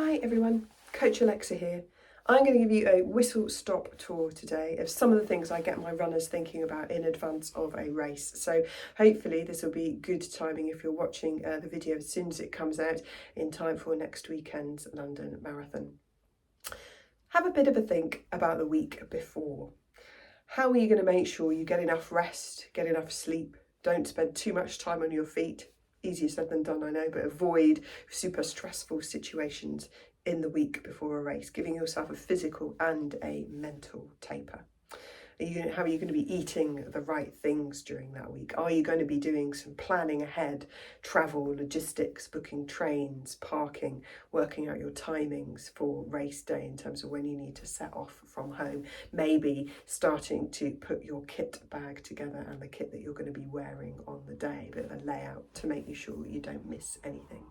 Hi everyone, Coach Alexa here. I'm going to give you a whistle-stop tour today of some of the things I get my runners thinking about in advance of a race. So hopefully this will be good timing if you're watching the video as soon as it comes out in time for next weekend's London Marathon. Have a bit of a think about the week before. How are you going to make sure you get enough rest, get enough sleep, don't spend too much time on your feet? Easier said than done, I know, but avoid super stressful situations in the week before a race, giving yourself a physical and a mental taper. How are you going to be eating the right things during that week? Are you going to be doing some planning ahead, travel, logistics, booking trains, parking, working out your timings for race day in terms of when you need to set off from home? Maybe starting to put your kit bag together and the kit that you're going to be wearing on the day, a bit of a layout to make sure you don't miss anything.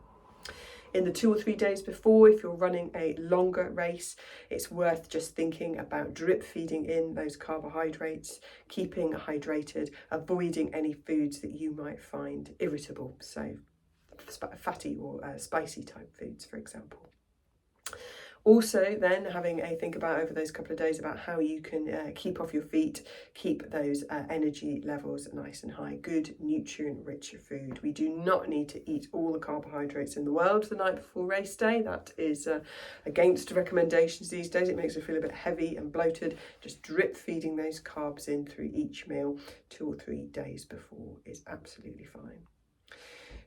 In the 2 or 3 days before, if you're running a longer race, it's worth just thinking about drip feeding in those carbohydrates, keeping hydrated, avoiding any foods that you might find irritable, so fatty or spicy type foods, for example. Also then having a think about over those couple of days about how you can keep off your feet, keep those energy levels nice and high, good nutrient rich food. We do not need to eat all the carbohydrates in the world the night before race day. That is against recommendations these days. It makes us feel a bit heavy and bloated. Just drip feeding those carbs in through each meal 2 or 3 days before is absolutely fine.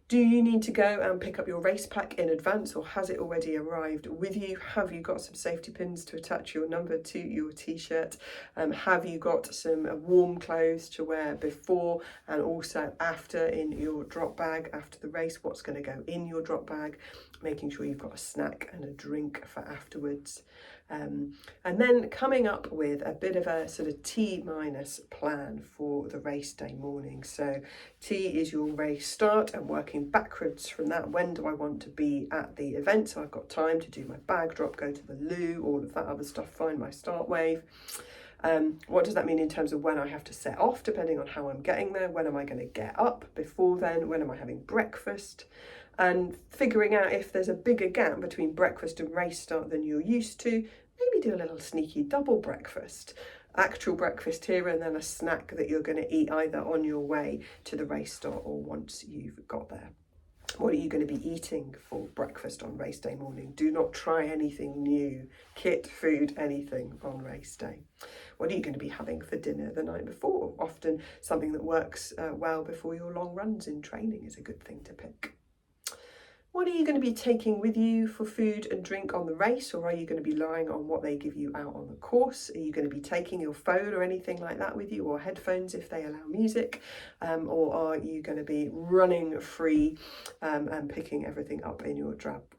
Do you need to go and pick up your race pack in advance, or has it already arrived with you? Have you got some safety pins to attach your number to your t-shirt? Have you got some warm clothes to wear before and also after in your drop bag after the race? What's going to go in your drop bag? Making sure you've got a snack and a drink for afterwards. And then coming up with a bit of a sort of T- plan for the race day morning. So T is your race start and working backwards from that. When do I want to be at the event? So I've got time to do my bag drop, go to the loo, all of that other stuff, find my start wave. What does that mean in terms of when I have to set off, depending on how I'm getting there? When am I going to get up before then? When am I having breakfast? And figuring out if there's a bigger gap between breakfast and race start than you're used to, maybe do a little sneaky double breakfast. Actual breakfast here and then a snack that you're going to eat either on your way to the race start or once you've got there. What are you going to be eating for breakfast on race day morning? Do not try anything new, kit, food, anything on race day. What are you going to be having for dinner the night before? Often something that works well before your long runs in training is a good thing to pick. What are you going to be taking with you for food and drink on the race, or are you going to be relying on what they give you out on the course? Are you going to be taking your phone or anything like that with you, or headphones if they allow music, or are you going to be running free and picking everything up in your drop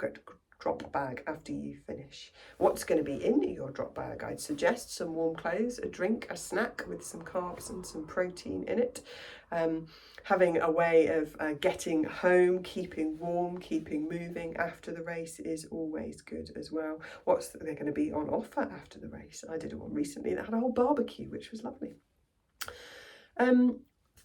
bag after you finish? What's going to be in your drop bag? I'd suggest some warm clothes, a drink, a snack with some carbs and some protein in it. Having a way of getting home, keeping warm, keeping moving after the race is always good as well. What's they're going to be on offer after the race? I did one recently that had a whole barbecue, which was lovely.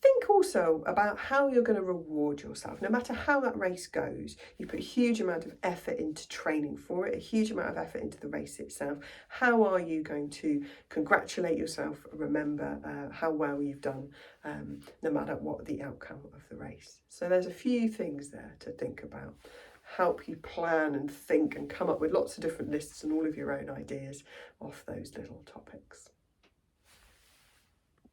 Think also about how you're going to reward yourself. No matter how that race goes, you put a huge amount of effort into training for it, a huge amount of effort into the race itself. How are you going to congratulate yourself, remember how well you've done, no matter what the outcome of the race? So there's a few things there to think about. Help you plan and think and come up with lots of different lists and all of your own ideas off those little topics.